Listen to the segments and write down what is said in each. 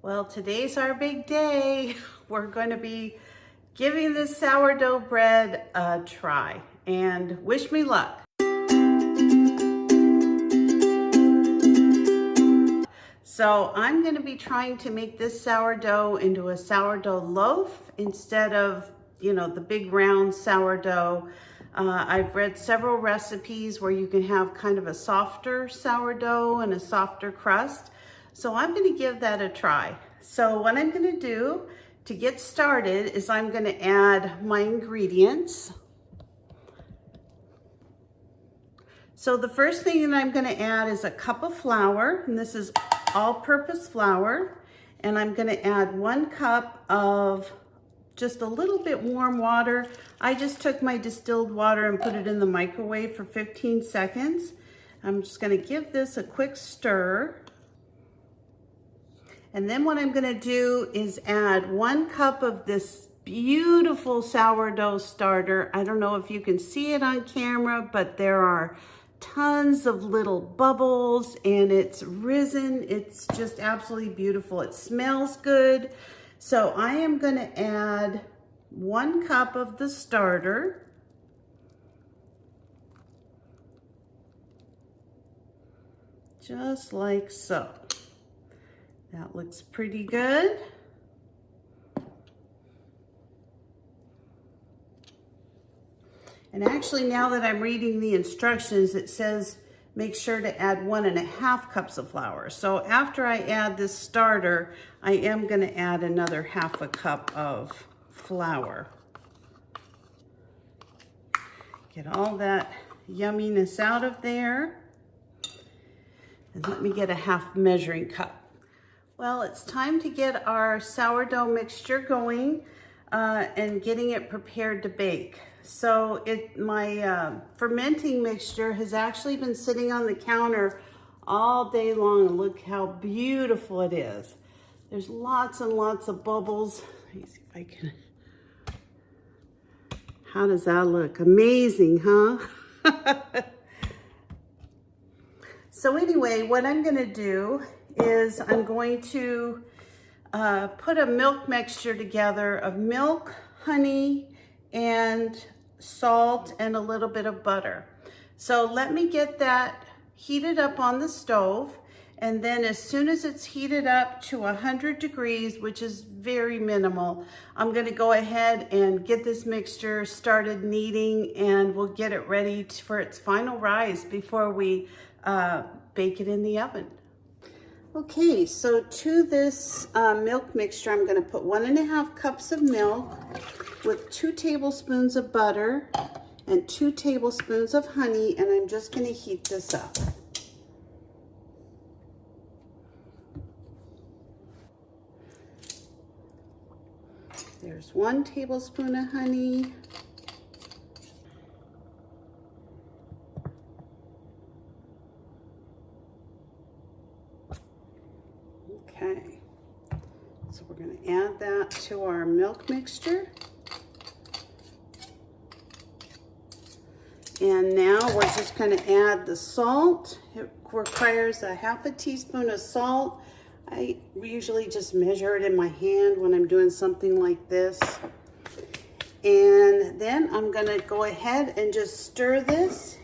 Well, today's our big day. We're going to be giving this sourdough bread a try, and wish me luck. So I'm going to be trying to make this sourdough into a sourdough loaf instead of, the big round sourdough. I've read several recipes where you can have kind of a softer sourdough and a softer crust. So I'm going to give that a try. So what I'm going to do to get started is I'm going to add my ingredients. So the first thing that I'm going to add is a cup of flour, and this is all-purpose flour. And I'm going to add 1 cup of just a little bit warm water. I just took my distilled water and put it in the microwave for 15 seconds. I'm just going to give this a quick stir. And then what I'm going to do is add 1 cup of this beautiful sourdough starter. I don't know if you can see it on camera, but there are tons of little bubbles and it's risen. It's just absolutely beautiful. It smells good. So I am going to add 1 cup of the starter. Just like so. That looks pretty good. And actually, now that I'm reading the instructions, it says make sure to add 1.5 cups of flour. So after I add this starter, I am going to add another 1/2 cup of flour. Get all that yumminess out of there. And let me get a 1/2 measuring cup. Well, it's time to get our sourdough mixture going and getting it prepared to bake. So my fermenting mixture has actually been sitting on the counter all day long. Look how beautiful it is. There's lots and lots of bubbles. Let me see if I can. How does that look? Amazing, huh? So anyway, what I'm going to do is I'm going to put a milk mixture together of milk, honey, and salt, and a little bit of butter. So let me get that heated up on the stove, and then as soon as it's heated up to 100 degrees, which is very minimal, I'm going to go ahead and get this mixture started kneading, and we'll get it ready for its final rise before we bake it in the oven. Okay, so to this milk mixture, I'm going to put 1.5 cups of milk with 2 tablespoons of butter and 2 tablespoons of honey, and I'm just going to heat this up. There's 1 tablespoon of honey. Okay, so we're going to add that to our milk mixture. And now we're just going to add the salt. It requires a 1/2 teaspoon of salt. I usually just measure it in my hand when I'm doing something like this. And then I'm going to go ahead and just stir this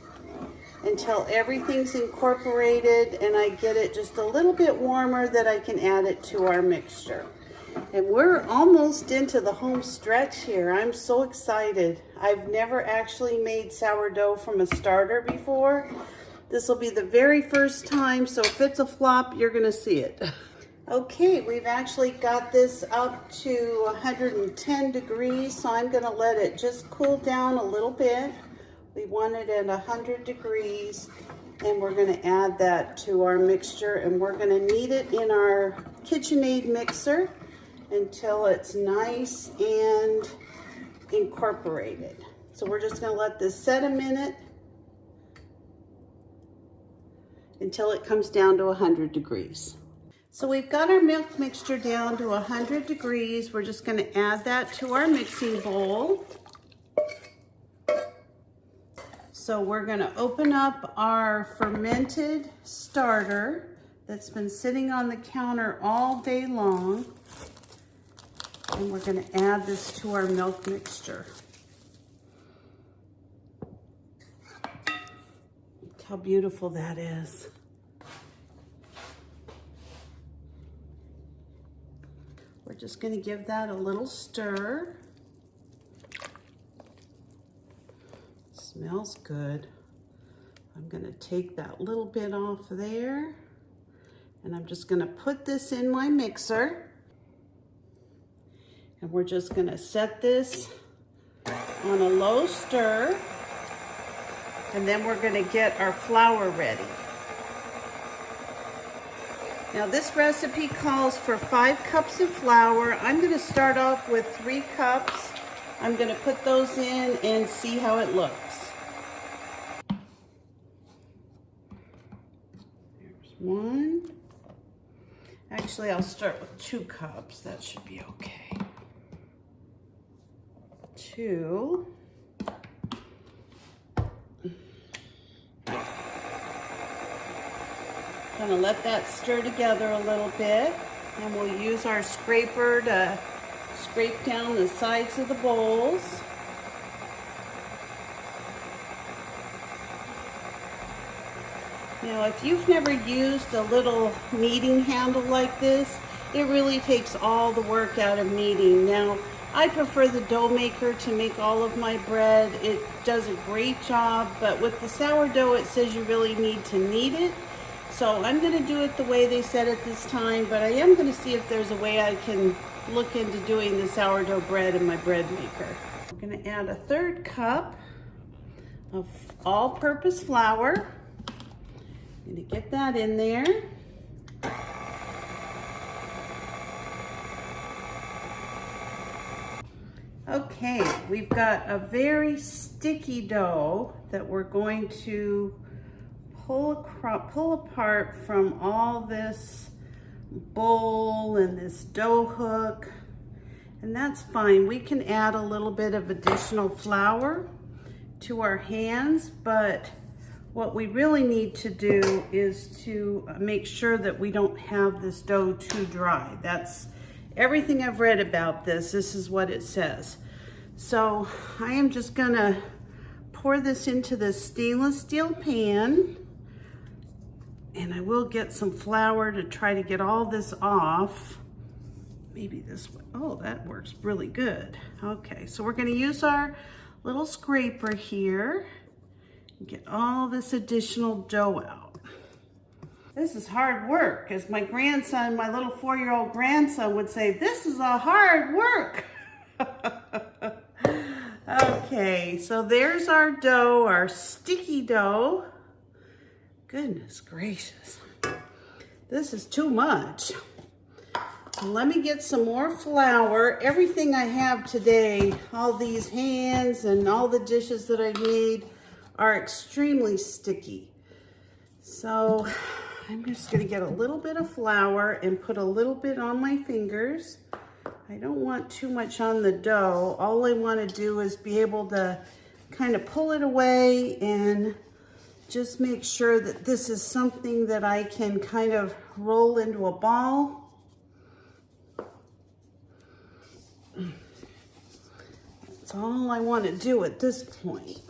until everything's incorporated and I get it just a little bit warmer that I can add it to our mixture. And we're almost into the home stretch here. I'm so excited. I've never actually made sourdough from a starter before. This will be the very first time, so if it's a flop, you're gonna see it. Okay, we've actually got this up to 110 degrees, so I'm gonna let it just cool down a little bit. We want it at 100 degrees, and we're going to add that to our mixture, and we're going to knead it in our KitchenAid mixer until it's nice and incorporated. So we're just going to let this set a minute until it comes down to 100 degrees. So we've got our milk mixture down to 100 degrees. We're just going to add that to our mixing bowl. So we're going to open up our fermented starter that's been sitting on the counter all day long. And we're going to add this to our milk mixture. Look how beautiful that is. We're just going to give that a little stir. Smells good. I'm going to take that little bit off there, and I'm just going to put this in my mixer. And we're just going to set this on a low stir, and then we're going to get our flour ready. Now this recipe calls for 5 cups of flour. I'm going to start off with 3 cups. I'm going to put those in and see how it looks. There's 1. Actually, I'll start with 2 cups. That should be okay. 2. Gonna let that stir together a little bit, and we'll use our scraper to scrape down the sides of the bowls. Now, if you've never used a little kneading handle like this, it really takes all the work out of kneading. Now, I prefer the dough maker to make all of my bread. It does a great job, but with the sourdough, it says you really need to knead it. So I'm going to do it the way they said it this time, but I am going to see if there's a way I can look into doing the sourdough bread in my bread maker. I'm going to add a 1/3 cup of all-purpose flour. I'm going to get that in there. Okay, we've got a very sticky dough that we're going to pull apart from all this bowl and this dough hook, and that's fine. We can add a little bit of additional flour to our hands, but what we really need to do is to make sure that we don't have this dough too dry. That's everything I've read about this. This is what it says. So I am just gonna pour this into this stainless steel pan, and I will get some flour to try to get all this off. Maybe this way. Oh, that works really good. Okay, so we're gonna use our little scraper here and get all this additional dough out. This is hard work. As my grandson, my little 4-year-old grandson would say, this is a hard work. Okay, so there's our dough, our sticky dough. Goodness gracious, this is too much. Let me get some more flour. Everything I have today, all these hands and all the dishes that I made are extremely sticky. So I'm just gonna get a little bit of flour and put a little bit on my fingers. I don't want too much on the dough. All I wanna do is be able to kind of pull it away and just make sure that this is something that I can kind of roll into a ball. That's all I want to do at this point.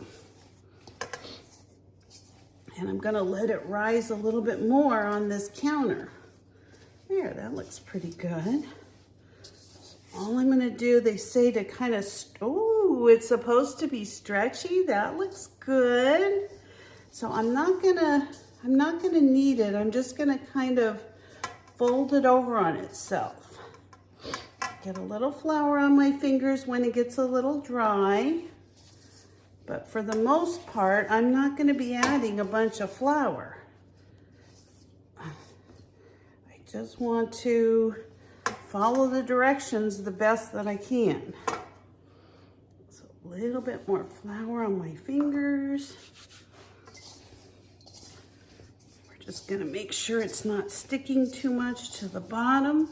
And I'm going to let it rise a little bit more on this counter. There, that looks pretty good. All I'm going to do, they say to kind of, oh, it's supposed to be stretchy. That looks good. So I'm not gonna knead it. I'm just gonna kind of fold it over on itself. Get a little flour on my fingers when it gets a little dry. But for the most part, I'm not gonna be adding a bunch of flour. I just want to follow the directions the best that I can. So a little bit more flour on my fingers. Just gonna make sure it's not sticking too much to the bottom.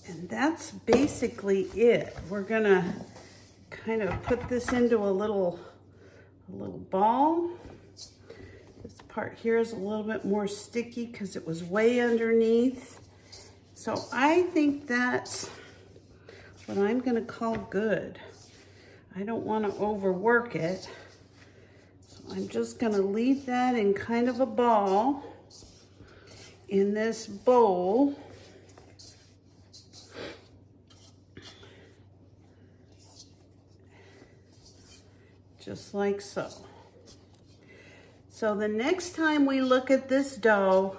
And that's basically it. We're gonna kind of put this into a little ball. Just part here is a little bit more sticky because it was way underneath. So I think that's what I'm gonna call good. I don't want to overwork it. So I'm just gonna leave that in kind of a ball in this bowl. Just like so. So the next time we look at this dough,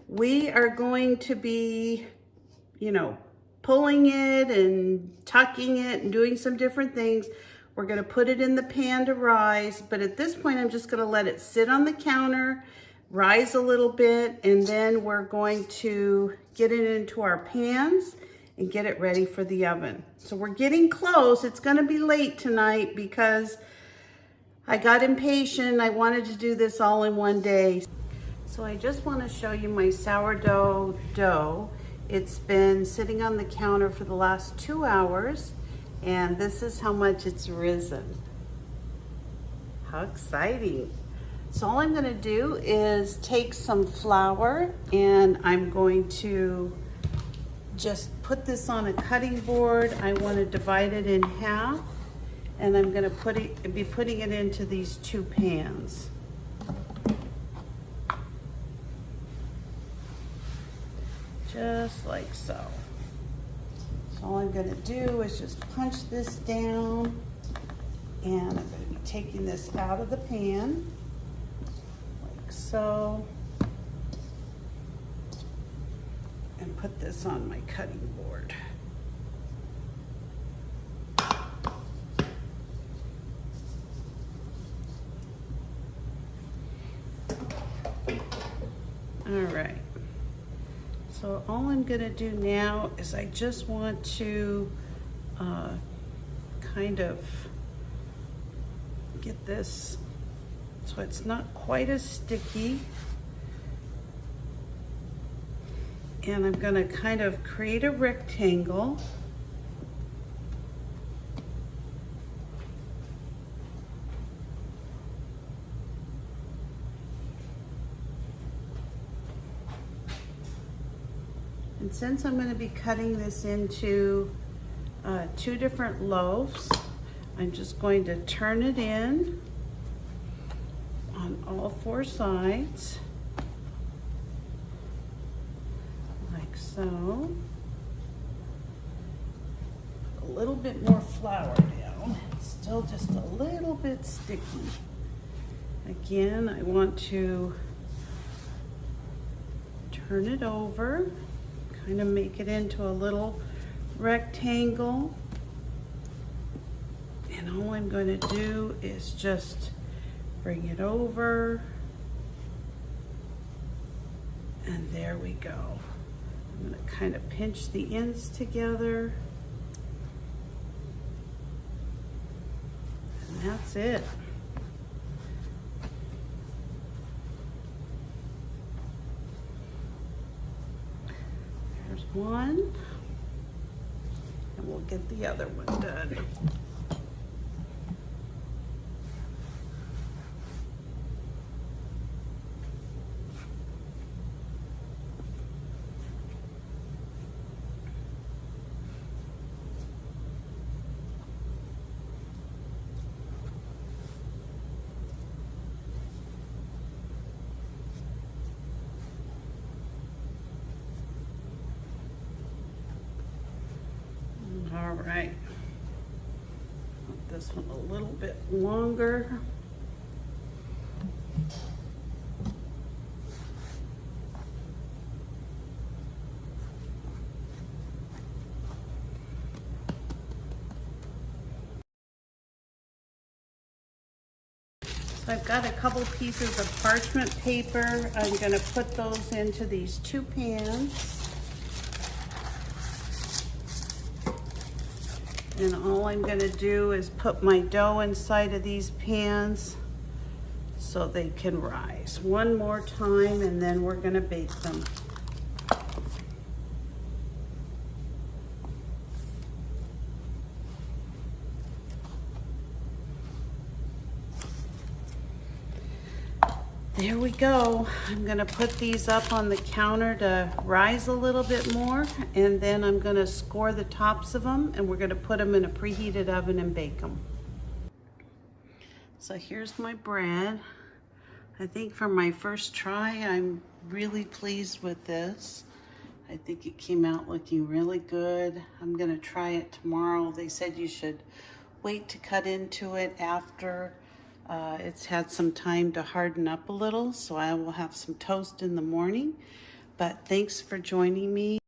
we are going to be, you know, pulling it and tucking it and doing some different things. We're gonna put it in the pan to rise, but at this point, I'm just gonna let it sit on the counter, rise a little bit, and then we're going to get it into our pans and get it ready for the oven. So we're getting close. It's gonna be late tonight because I got impatient. I wanted to do this all in one day. So I just want to show you my sourdough dough. It's been sitting on the counter for the last 2 hours, and this is how much it's risen. How exciting. So all I'm going to do is take some flour, and I'm going to just put this on a cutting board. I want to divide it in half, and I'm going to be putting it into these 2 pans. Just like so. So all I'm going to do is just punch this down, and I'm going to be taking this out of the pan, like so, and put this on my cutting board. All right, so all I'm gonna do now is I just want to kind of get this so it's not quite as sticky. And I'm gonna kind of create a rectangle. And since I'm going to be cutting this into 2 different loaves, I'm just going to turn it in on all 4 sides, like so. A little bit more flour down. It's still just a little bit sticky. Again, I want to turn it over. Kind of make it into a little rectangle, and all I'm going to do is just bring it over, and there we go. I'm going to kind of pinch the ends together, and that's it. One, and we'll get the other one done. All right, this one a little bit longer. So I've got a couple pieces of parchment paper. I'm going to put those into these 2 pans. And all I'm gonna do is put my dough inside of these pans so they can rise. One more time, and then we're gonna bake them. There we go. I'm gonna put these up on the counter to rise a little bit more, and then I'm gonna score the tops of them, and we're gonna put them in a preheated oven and bake them. So here's my bread. I think for my first try, I'm really pleased with this. I think it came out looking really good. I'm gonna try it tomorrow. They said you should wait to cut into it after it's had some time to harden up a little, so I will have some toast in the morning. But thanks for joining me.